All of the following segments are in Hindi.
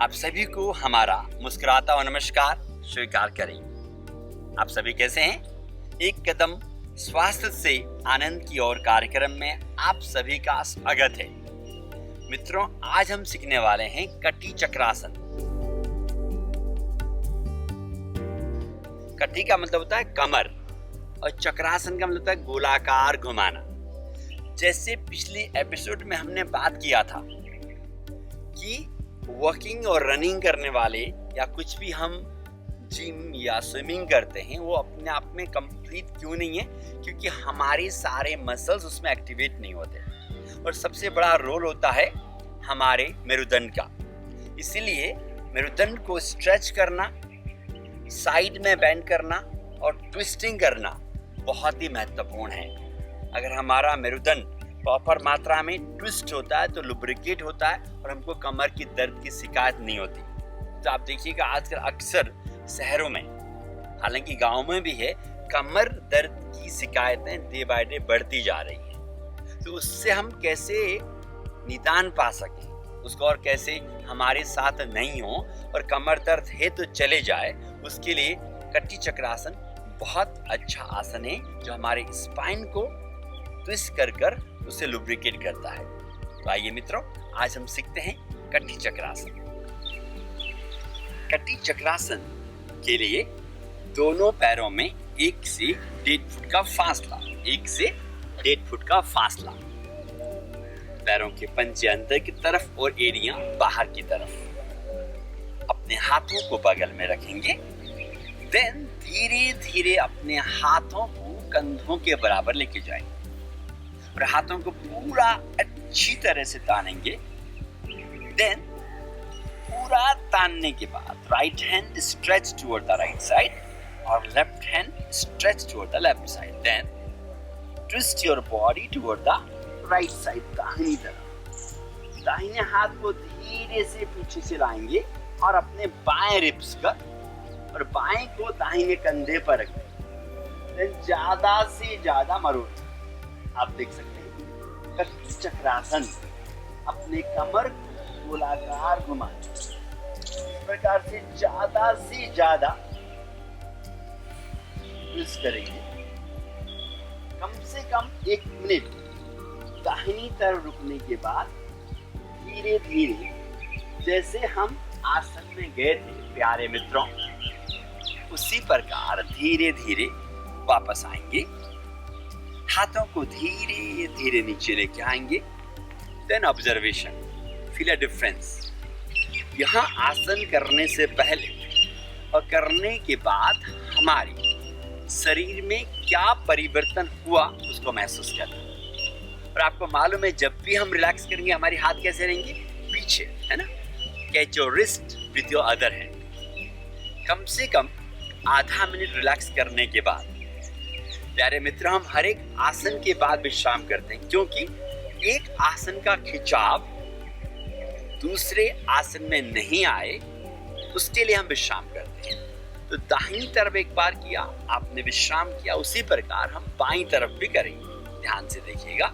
आप सभी को हमारा मुस्कुराता हुआ नमस्कार स्वीकार करें। आप सभी कैसे हैं? एक कदम स्वास्थ्य से आनंद की ओर कार्यक्रम में आप सभी का स्वागत है। मित्रों, आज हम सीखने वाले हैं कटी चक्रासन। कटी का मतलब होता है कमर और चक्रासन का मतलब होता है गोलाकार घुमाना। जैसे पिछली एपिसोड में हमने बात किया था कि वॉकिंग और रनिंग करने वाले या कुछ भी हम जिम या स्विमिंग करते हैं वो अपने आप में कंप्लीट क्यों नहीं है, क्योंकि हमारे सारे मसल्स उसमें एक्टिवेट नहीं होते और सबसे बड़ा रोल होता है हमारे मेरुदंड का। इसीलिए मेरुदंड को स्ट्रेच करना, साइड में बेंड करना और ट्विस्टिंग करना बहुत ही महत्वपूर्ण है। अगर हमारा मेरुदंड प्रॉपर मात्रा में ट्विस्ट होता है तो लुब्रिकेट होता है और हमको कमर की दर्द की शिकायत नहीं होती। तो आप देखिएगा आजकल अक्सर शहरों में, हालांकि गांव में भी है, कमर दर्द की शिकायतें डे बाय डे बढ़ती जा रही है। तो उससे हम कैसे निदान पा सकें, उसको और कैसे हमारे साथ नहीं हो और कमर दर्द है तो चले जाए, उसके लिए कटी चक्रासन बहुत अच्छा आसन है जो हमारे स्पाइन को ट्विस्ट कर उसे लुब्रिकेट करता है। तो आइए मित्रों, आज हम सीखते हैं कटी चक्रासन। कटी चक्रासन के लिए दोनों पैरों में 1 से 1.5 फुट का फासला, 1 से 1.5 फुट का फासला, पैरों के पंजे अंदर की तरफ और एड़ियां बाहर की तरफ। अपने हाथों को बगल में रखेंगे। देन धीरे धीरे अपने हाथों को कंधों के बराबर लेके जाएंगे और हाथों को पूरा अच्छी तरह से तानेंगे। देन पूरा तानने के बाद right hand stretch toward the right side और left hand stretch toward the left side. Then twist your body toward the right side, दाहिनी तरफ। दाहिने हाथ को धीरे से पीछे से लाएंगे और अपने बाएं रिब्स पर और बाएं को दाहिने कंधे पर रखें। ज्यादा से ज्यादा मरोड़। आप देख सकते हैं कटी चक्रासन, अपने कमर को गोलाकार घुमाएं। इस प्रकार से ज्यादा ट्विस्ट करेंगे। कम से कम 1 मिनट दाहिनी तरफ रुकने के बाद धीरे धीरे, जैसे हम आसन में गए थे प्यारे मित्रों, उसी प्रकार धीरे धीरे वापस आएंगे। हाथों को धीरे धीरे नीचे लेके आएंगे। Then observation, feel a difference. यहाँ आसन करने से पहले और करने के बाद हमारी शरीर में क्या परिवर्तन हुआ उसको महसूस करना। और आपको मालूम है जब भी हम रिलैक्स करेंगे हमारे हाथ कैसे रहेंगे? पीछे, है ना? Catch your wrist with your other hand. कम से कम आधा मिनट रिलैक्स करने के बाद प्यारे मित्र, हम हर एक आसन के बाद विश्राम करते हैं, क्योंकि एक आसन का खिंचाव दूसरे आसन में नहीं आए, उसके लिए हम विश्राम करते हैं। तो दाहिनी तरफ एक बार किया, आपने विश्राम किया, उसी प्रकार हम बाईं तरफ भी करेंगे। ध्यान से देखिएगा।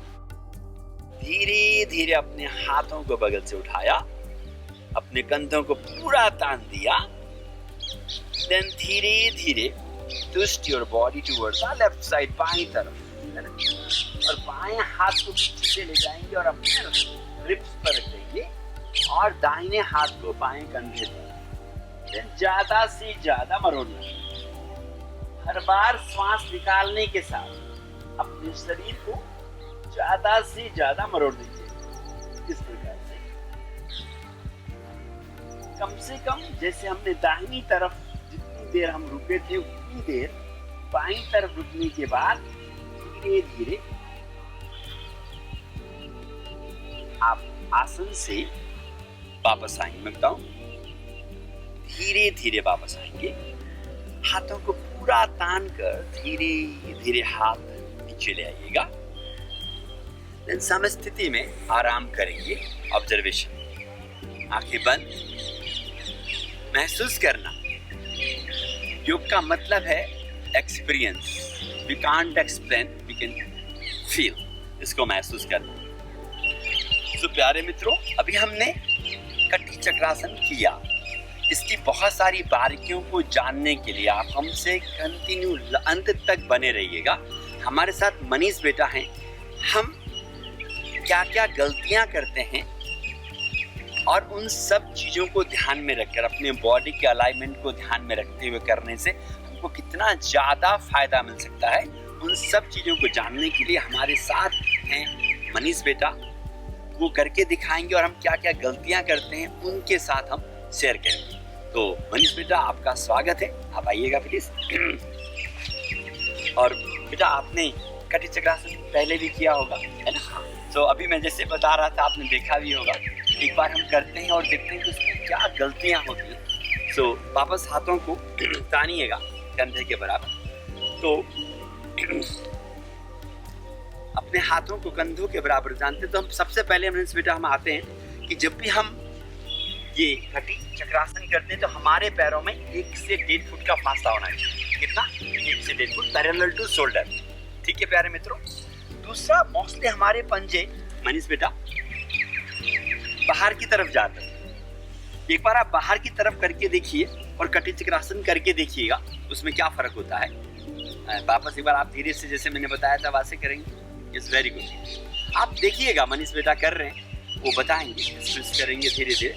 धीरे धीरे अपने हाथों को बगल से उठाया, अपने कंधों को पूरा तान दिया। देन धीरे धीरे twist your body towards the left side, बाईं तरफ, और बाएं हाथ को पीछे से ले जाएंगे और अपने रिब्स पर रख देंगे और दाहिने हाथ को बाएं कंधे पर। ज्यादा से ज्यादा मरोड़ना। हर बार श्वास निकालने के साथ अपने शरीर को ज्यादा से ज्यादा मरोड़ दीजिए। इस प्रकार से कम जैसे हमने दाहिनी तरफ जितनी देर हम रुके थे उतनी देर बाईं तरफ रुकने के बाद धीरे धीरे आप आसन से वापस आएंगे। मैं बताऊं, धीरे धीरे वापस आएंगे। हाथों को पूरा तान कर धीरे धीरे हाथ नीचे ले आइएगा। समस्थिति में आराम करेंगे। ऑब्जर्वेशन, आंखें बंद, महसूस करना। योग का मतलब है experience. We can't explain, we can feel. इसको महसूस करना। तो प्यारे मित्रों, अभी हमने कटी चक्रासन किया, इसकी बहुत सारी बारीकियों को जानने के लिए आप हमसे कंटिन्यू अंत तक बने रहिएगा। हमारे साथ मनीष बेटा हैं। हम क्या क्या गलतियां करते हैं और उन सब चीज़ों को ध्यान में रखकर अपने बॉडी के अलाइनमेंट को ध्यान में रखते हुए करने से हमको कितना ज़्यादा फायदा मिल सकता है, उन सब चीज़ों को जानने के लिए हमारे साथ हैं मनीष बेटा। वो करके दिखाएंगे और हम क्या क्या गलतियां करते हैं उनके साथ हम शेयर करेंगे। तो मनीष बेटा आपका स्वागत है, आप आइएगा प्लीज। और बेटा आपने कटी चक्रासन पहले भी किया होगा, है ना? तो अभी मैं जैसे बता रहा था आपने देखा भी होगा। एक बार हम करते हैं और देखते हैं कि उसमें क्या गलतियां होती हैं। तो वापस हाथों को तानिएगा कंधे के बराबर। तो अपने हाथों को कंधों के बराबर जानते, तो हम सबसे पहले मनीष बेटा हम आते हैं कि जब भी हम ये कटी चक्रासन करते हैं तो हमारे पैरों में 1 से 1.5 फुट का फासला होना चाहिए। कितना? 1 से 1.5 फुट, पैरेलल टू शोल्डर। ठीक है प्यारे मित्रों। दूसरा, मोस्टली हमारे पंजे मनीष बेटा बाहर की तरफ जाते हैं। एक बार आप बाहर की तरफ करके देखिए और कटी चक्रासन करके देखिएगा उसमें क्या फर्क होता है। वापस एक बार आप धीरे से, जैसे मैंने बताया था वैसे करेंगे। It's very good. आप देखिएगा मनीष बेटा कर रहे हैं, वो बताएंगे, स्विच करेंगे धीरे धीरे।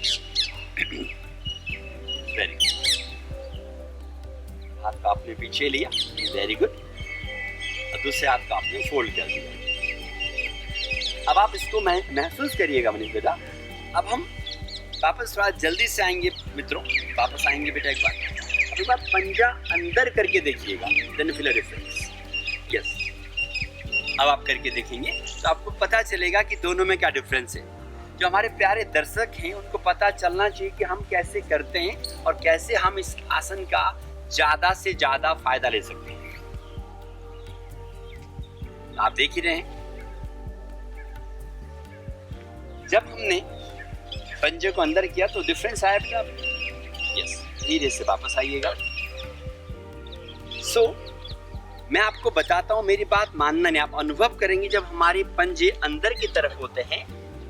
Very good. हाथ का आपने पीछे लिया, वेरी गुड। और दूसरे हाथ का आपने फोल्ड कर दिया। अब आप इसको महसूस करिएगा मनीष बेटा। अब हम वापस थोड़ा जल्दी से आएंगे मित्रों, वापस आएंगे बेटा एक बार। अब एक बार पंजा अंदर करके देखिएगा, then feel a difference. Yes, अब आप करके देखेंगे तो आपको पता चलेगा कि दोनों में क्या डिफरेंस है। जो हमारे प्यारे दर्शक हैं उनको पता चलना चाहिए कि हम कैसे करते हैं और कैसे हम इस आसन का ज्यादा से ज्यादा फायदा ले सकते हैं। आप देख ही रहे हैं, जब हमने पंजे को अंदर किया तो डिफरेंस आया बेटा। यस, धीरे से वापस आइएगा। सो मैं आपको बताता हूं, मेरी बात मानना नहीं, आप अनुभव करेंगे। जब हमारे पंजे अंदर की तरफ होते हैं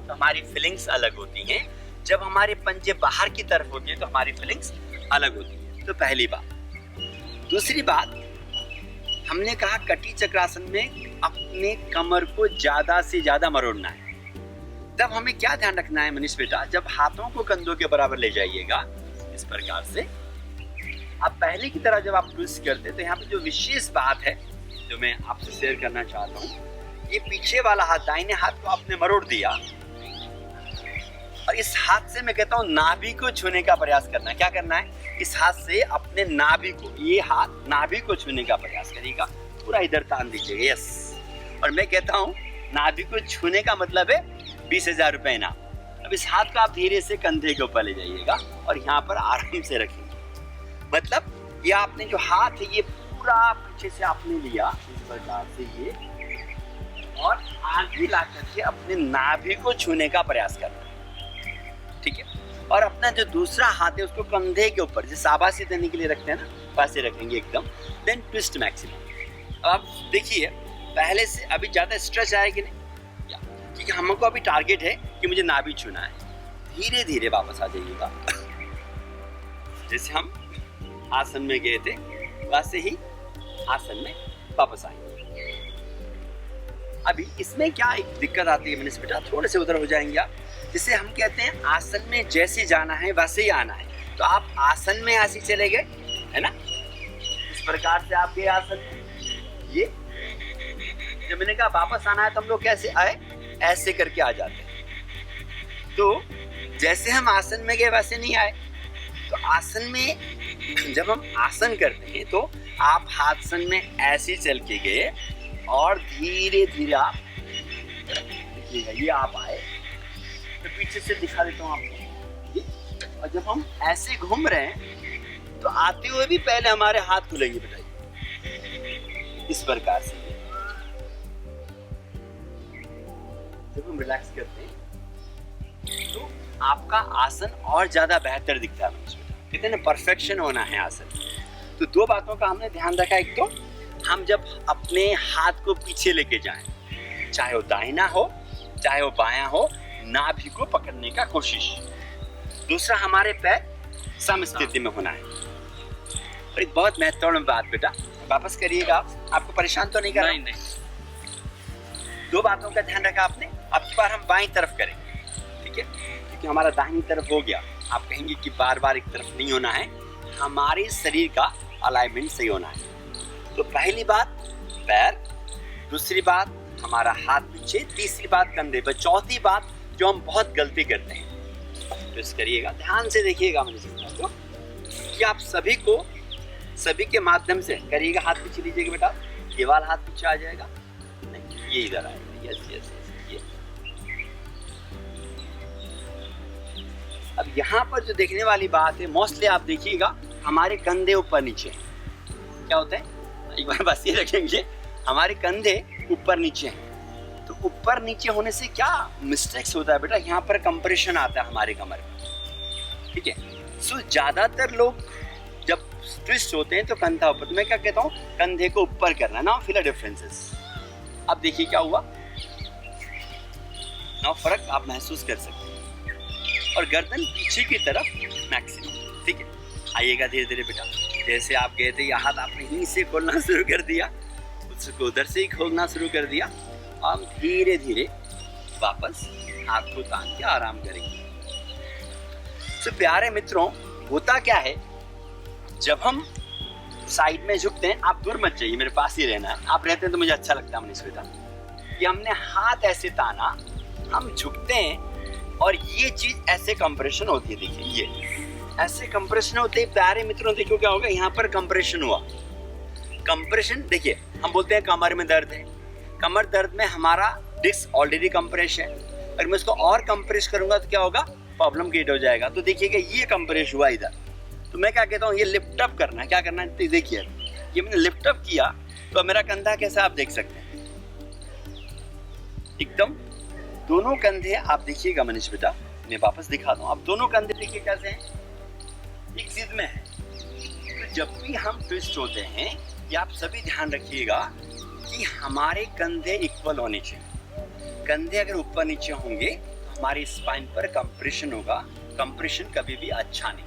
तो हमारी फीलिंग्स अलग होती हैं। जब हमारे पंजे बाहर की तरफ होती हैं तो हमारी फीलिंग्स अलग होती हैं। तो पहली बात। दूसरी बात, हमने कहा कटी चक्रासन में अपने कमर को ज्यादा से ज्यादा मरोड़ना है। तब हमें क्या ध्यान रखना है मनीष बेटा? जब हाथों को कंधों के बराबर ले जाइएगा इस प्रकार से, अब पहले की तरह जब आप ट्विस्ट करते हैं तो यहाँ पे जो विशेष बात है जो मैं आपसे शेयर करना चाहता हूँ, ये पीछे वाला हाथ, दाहिने हाथ को आपने मरोड़ दिया और इस हाथ से मैं कहता हूँ नाभि को छूने का प्रयास करना है। क्या करना है? इस हाथ से अपने नाभि को, ये हाथ नाभि को छूने का प्रयास करिएगा, पूरा इधर तान दीजिएगा। यस, और मैं कहता हूँ नाभि को छूने का मतलब है 20,000 रुपए इनाम। अब इस हाथ को आप धीरे से कंधे के ऊपर ले जाइएगा और यहाँ पर आराम से रखिए। मतलब ये आपने जो हाथ है ये पूरा पीछे से आपने लिया इस प्रकार से ये, और आगे ला करके अपने नाभि को छूने का प्रयास करना है। ठीक है? और अपना जो दूसरा हाथ है उसको कंधे के ऊपर, जैसे शाबाशी देने के लिए रखते हैं ना, वैसे रखेंगे एकदम। Then twist maximum. अब आप देखिए पहले से अभी ज्यादा स्ट्रेच आया कि नहीं, क्योंकि हमको अभी टारगेट है कि मुझे नाभि छूना है। धीरे धीरे वापस आ जाइएगा। जैसे हम आसन में गए थे वैसे ही आसन में वापस आएंगे। अभी इसमें क्या एक दिक्कत आती है मनीष बेटा, थोड़े से उधर हो जाएंगे आप। जिसे हम कहते हैं आसन में जैसे जाना है वैसे ही आना है। तो आप आसन में ऐसे चले गए, है ना, इस प्रकार से आप गए आसन में। ये जब मैंने कहा वापस आना है तो हम लोग कैसे आए, ऐसे करके आ जाते हैं। तो जैसे हम आसन में गए वैसे नहीं आए। तो आसन में जब हम आसन करते हैं तो आप आसन में ऐसे चल के गए और धीरे धीरे आप देखिएगा ये आप आए। तो पीछे से दिखा देता हूँ आपको। और जब हम ऐसे घूम रहे हैं तो आते हुए भी पहले हमारे हाथ खुलेंगे बेटा, इस प्रकार से। जब हम रिलैक्स करते हैं तो आपका आसन और ज्यादा बेहतर दिखता है। कहते हैं ना परफेक्शन होना है आसन। तो दो बातों का हमने ध्यान रखा। एक तो हम जब अपने हाथ को पीछे लेके जाएं, चाहे वो दाहिना हो चाहे वो बायां हो, नाभि को पकड़ने का कोशिश। दूसरा हमारे पैर समस्थिति में होना है। और एक बहुत महत्वपूर्ण बात बेटा, वापस करिएगा, आपको परेशान तो नहीं कर रहा? नहीं नहीं। दो बातों का ध्यान रखा आपने। अब की बार हम बाईं तरफ करेंगे, ठीक है, क्योंकि हमारा दाहिनी तरफ हो गया। आप कहेंगे कि बार बार एक तरफ नहीं होना है, हमारे शरीर का अलाइनमेंट सही होना है। तो पहली बात पैर, दूसरी बात हमारा हाथ पीछे, तीसरी बात कंधे पर, चौथी बात जो हम बहुत गलती करते हैं, तो इस करिएगा, ध्यान से देखिएगा मुझे तो, कि आप सभी के माध्यम से करिएगा। हाथ पीछे लीजिएगा बेटा, ये वाला हाथ पीछे आ जाएगा, नहीं ये इधर आएगा। यस यस ये। अब यहाँ पर जो देखने वाली बात है, मोस्टली आप देखिएगा हमारे कंधे ऊपर नीचे क्या होता है, एक बार बस ये रखेंगे, हमारे कंधे ऊपर नीचे हैं। तो ऊपर नीचे होने से क्या मिस्टेक्स होता है बेटा, यहाँ पर कंप्रेशन आता है हमारे कमर में, ठीक है। सो ज्यादातर लोग जब ट्विस्ट होते हैं तो कंधा ऊपर, तो मैं क्या कहता हूँ कंधे को ऊपर करना। Now feel the differences. अब देखिए क्या हुआ, नाउ फर्क आप महसूस कर सकते हैं। और गर्दन पीछे की तरफ मैक्सिमम, ठीक है। आइएगा धीरे धीरे बेटा, जैसे आप गए थे ये हाथ आपने यहीं से खोलना शुरू कर दिया, उसको उधर से ही खोलना शुरू कर दिया। हम धीरे धीरे वापस हाथ को तान के आराम करेंगे। तो प्यारे मित्रों, होता क्या है, जब हम साइड में झुकते हैं, आप दूर मत जाइए, मेरे पास ही रहना है। आप रहते हैं तो मुझे अच्छा लगता है मनीष बेटा, कि हमने हाथ ऐसे ताना, हम झुकते हैं और ये चीज ऐसे कंप्रेशन होती है। देखिए ये ऐसे कंप्रेशन होते हैं। प्यारे मित्रों देखो क्या होगा, यहाँ पर कंप्रेशन हुआ। कंप्रेशन देखिए, हम बोलते हैं कमर में दर्द है, कमर दर्द में हमारा डिस्क ऑलरेडी कंप्रेस है, अगर मैं इसको और कंप्रेस करूंगा तो क्या होगा, प्रॉब्लम क्रिएट हो जाएगा। तो देखिएगा ये कंप्रेस हुआ इधर, तो मैं क्या कहता हूँ ये लिफ्ट अप करना है। क्या करना है, तो देखिए ये मैंने लिफ्ट अप किया तो मेरा कंधा कैसा आप देख सकते हैं, एकदम दोनों कंधे आप देखिएगा मनीष बेटा, मैं वापस दिखा दूं, आप दोनों कंधे देखिए कैसे हैं, एक जिद में है। तो जब भी हम ट्विस्ट होते हैं, ये आप सभी ध्यान रखिएगा कि हमारे कंधे इक्वल होने चाहिए। कंधे अगर ऊपर नीचे होंगे तो हमारी स्पाइन पर कंप्रेशन होगा, कंप्रेशन कभी भी अच्छा नहीं,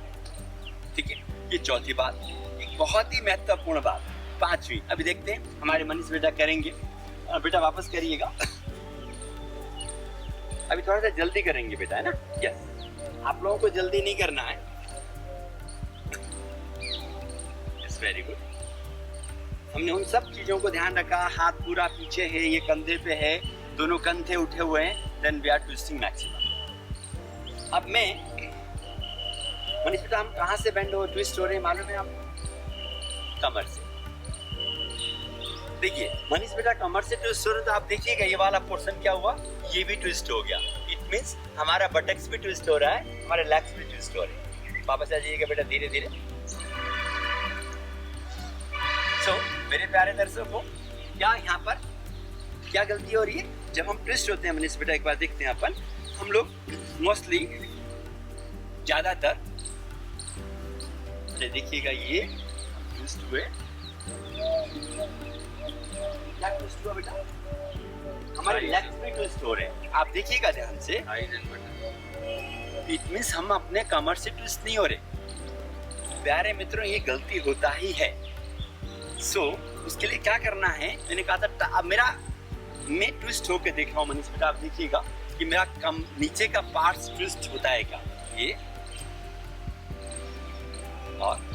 ठीक है। ये चौथी बात, एक बहुत ही महत्वपूर्ण बात। पांचवी अभी देखते हैं हमारे मनीष बेटा करेंगे। बेटा वापस करिएगा, अभी थोड़ा सा जल्दी करेंगे बेटा, है ना। यस, आप लोगों को जल्दी नहीं करना है। Yes, very good. हमने उन सब चीजों को ध्यान रखा, हाथ पूरा पीछे है, ये कंधे पे है, दोनों कंधे उठे हुए हैं, then we are twisting maximum. अब मैं मनीष बेटा, हम कहाँ से बेंड हो ट्विस्ट हो रहे हैं मालूम है आपको, कमर से। देखिए मनीष बेटा कमर से ट्विस्ट हो रहे, तो आप देखिएगा ये वाला पोर्शन क्या हुआ, ये भी ट्विस्ट हो गया। इट मींस हमारा बटक्स भी ट्विस्ट हो रहा है, हमारे लेग्स भी ट्विस्ट हो रहे हैं। वापस आ जाइएगा बेटा धीरे धीरे। सो मेरे प्यारे दर्शकों, क्या यहाँ पर क्या गलती हो रही है, जब हम ट्विस्ट होते हैं मनीष बेटा, एक बार देखते हैं अपन, हम लोग मोस्टली ज्यादातर देखिएगा ये ट्विस्ट हुए, क्या ट्विस्ट हुआ बेटा, हमारे लेग्स में ट्विस्ट हो रहे हैं। आप देखिएगा ध्यान से, इट मींस हम अपने कमर से ट्विस्ट नहीं हो रहे। प्यारे मित्रों, ये गलती होता ही है। सो उसके लिए क्या करना है, मैंने कहा था अब मैं ट्विस्ट होकर देख रहा हूँ मनीष बेटा, आप देखिएगा कि मेरा कम नीचे का पार्ट ट्विस्ट होता है क्या, ये और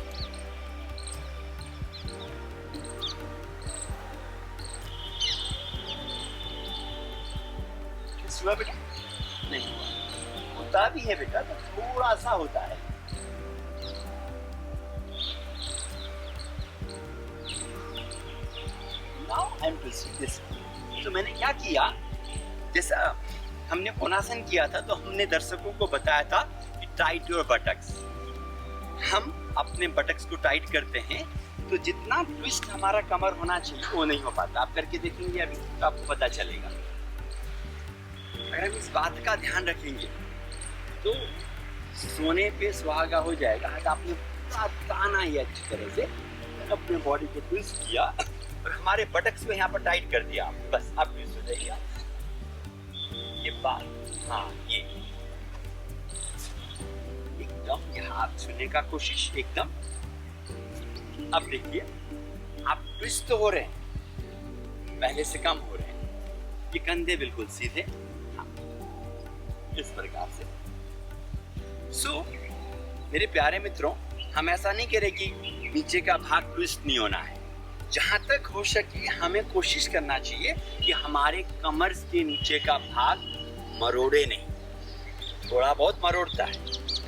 हुआ बेटा, नहीं होता भी है बेटा, तो थोड़ा सा होता है। Now I'm twisting this. तो मैंने क्या किया, जैसा हमने कोणासन किया था, तो हमने दर्शकों को बताया था कि टाइट योर बटक्स। हम अपने बटक्स को टाइट करते हैं तो जितना ट्विस्ट हमारा कमर होना चाहिए वो नहीं हो पाता। आप करके देखेंगे अभी तो आपको पता चलेगा। अगर हम इस बात का ध्यान रखेंगे तो सोने पे सुहागा हो जाएगा। अगर आपने पूरा ताना ही अच्छी तरह से अपने बॉडी को ट्विस्ट किया और हमारे बटक्स को यहाँ पर टाइट कर दिया, बस आप ट्विस्ट हो जाइए। ये बात, हाँ, ये एकदम ये हाथ छूने का कोशिश एकदम। अब देखिए आप ट्विस्ट तो हो रहे हैं, पहले से कम हो रहे हैं, ये कंधे बिल्कुल सीधे, हाँ, इस प्रकार से। मेरे प्यारे मित्रों, हम ऐसा नहीं करें कि नीचे का भाग ट्विस्ट नहीं होना है। जहां तक हो सके हमें कोशिश करना चाहिए कि हमारे कमर के नीचे का भाग मरोड़े नहीं। थोड़ा बहुत मरोड़ता है,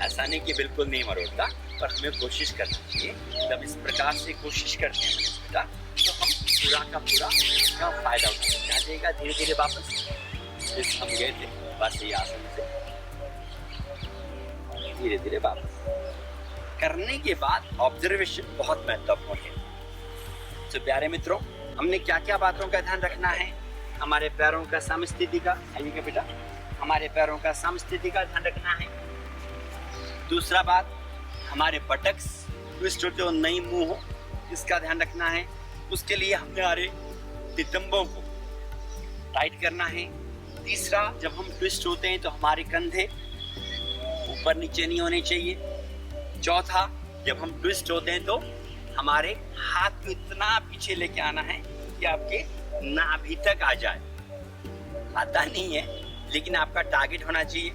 ऐसा नहीं कि बिल्कुल नहीं मरोड़ता, पर हमें कोशिश करना चाहिए। जब इस प्रकार से कोशिश करते हैं बेटा, तो हम पूरा का पूरा इसका फायदा उठा जाएगा। धीरे धीरे वापस जिस हम गए थे बस ये आसन से धीरे धीरे वापस करने के बाद ऑब्जर्वेशन बहुत महत्वपूर्ण है। तो प्यारे मित्रों, हमने क्या क्या बातों का ध्यान रखना है? हमारे पैरों का समस्थिति का, आइएगा बेटा, हमारे पैरों का समस्थिति का ध्यान रखना है। दूसरा बात, हमारे बटक्स ट्विस्ट होते हो नहीं मुंह हो, इसका ध्यान रखना है। उसके लिए हमारे नितंबों को टाइट करना है। तीसरा, जब हम ट्विस्ट होते हैं तो हमारे कंधे ऊपर नीचे नहीं होने चाहिए। चौथा, जब हम ट्विस्ट होते हैं तो हमारे हाथ को इतना पीछे लेके आना है कि आपके नाभि तक आ जाए। आता नहीं है, लेकिन आपका टारगेट होना चाहिए।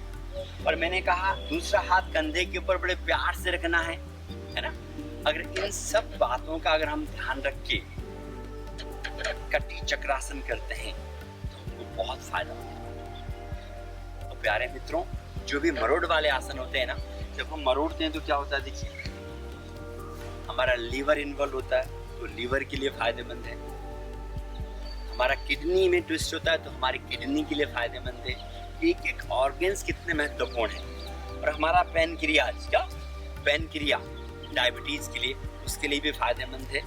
और मैंने कहा दूसरा हाथ कंधे के ऊपर बड़े प्यार से रखना है ना। अगर इन सब बातों का अगर हम ध्यान रख के कटी चक्रासन करते हैं तो हमको बहुत फायदा होता है। तो प्यारे मित्रों, जो भी मरोड़ वाले आसन होते हैं ना, जब हम मरोड़ते हैं तो क्या होता है, देखिए हमारा लीवर इन्वॉल्व होता है, तो लीवर के लिए फायदेमंद है। हमारा किडनी में ट्विस्ट होता है तो हमारी किडनी के लिए फायदेमंद है। एक एक ऑर्गन्स कितने महत्वपूर्ण है। और हमारा पैनक्रियाज, क्या पैनक्रिया डायबिटीज के लिए, उसके लिए भी फायदेमंद है।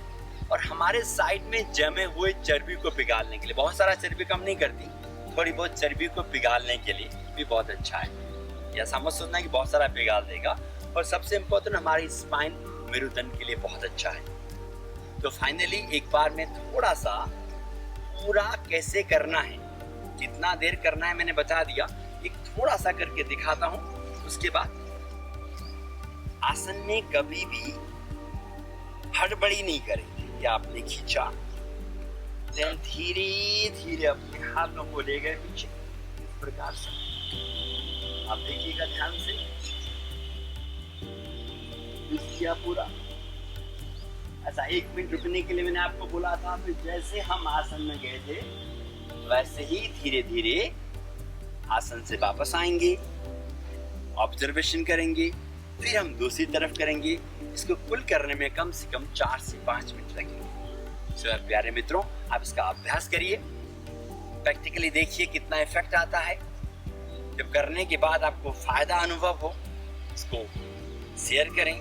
और हमारे साइड में जमे हुए चर्बी को पिघालने के लिए, बहुत सारा चर्बी कम नहीं करती, थोड़ी बहुत चर्बी को पिघालने के लिए भी बहुत अच्छा है। या समझ सोचना कि बहुत सारा पिघाल देगा। और सबसे इम्पोर्टेंट, हमारी स्पाइन मेरुदंड के लिए बहुत अच्छा है। तो फाइनली एक बार मैं थोड़ा सा पूरा कैसे करना है, कितना देर करना है मैंने बता दिया, एक थोड़ा सा करके दिखाता हूं। उसके बाद आसन में कभी भी हड़बड़ी नहीं करेंगे कि आपने खींचा, देन धीरे धीरे अपने हाथों को ले गए पीछे, इस प्रकार से आप देखिएगा ध्यान से। किया पूरा ऐसा 1 मिनट रुकने के लिए मैंने आपको बोला था। फिर जैसे हम आसन में गए थे वैसे ही धीरे धीरे आसन से वापस आएंगे, ऑब्जर्वेशन करेंगे, फिर हम दूसरी तरफ करेंगे। इसको कुल करने में कम से कम 4 से 5 मिनट लगेंगे। सो प्यारे मित्रों, आप इसका अभ्यास करिए, प्रैक्टिकली देखिए कितना इफेक्ट आता है। जब करने के बाद आपको फायदा अनुभव हो, इसको शेयर करें,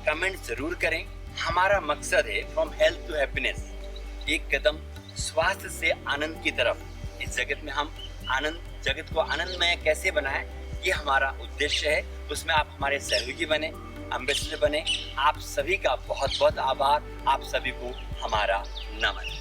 कमेंट जरूर करें। हमारा मकसद है फ्रॉम हेल्थ टू हैप्पीनेस, एक कदम स्वास्थ्य से आनंद की तरफ। इस जगत में हम जगत को आनंदमय कैसे बनाएं, ये हमारा उद्देश्य है। उसमें आप हमारे सहयोगी बने, एम्बेसडर बने। आप सभी का बहुत बहुत आभार। आप सभी को हमारा नमन।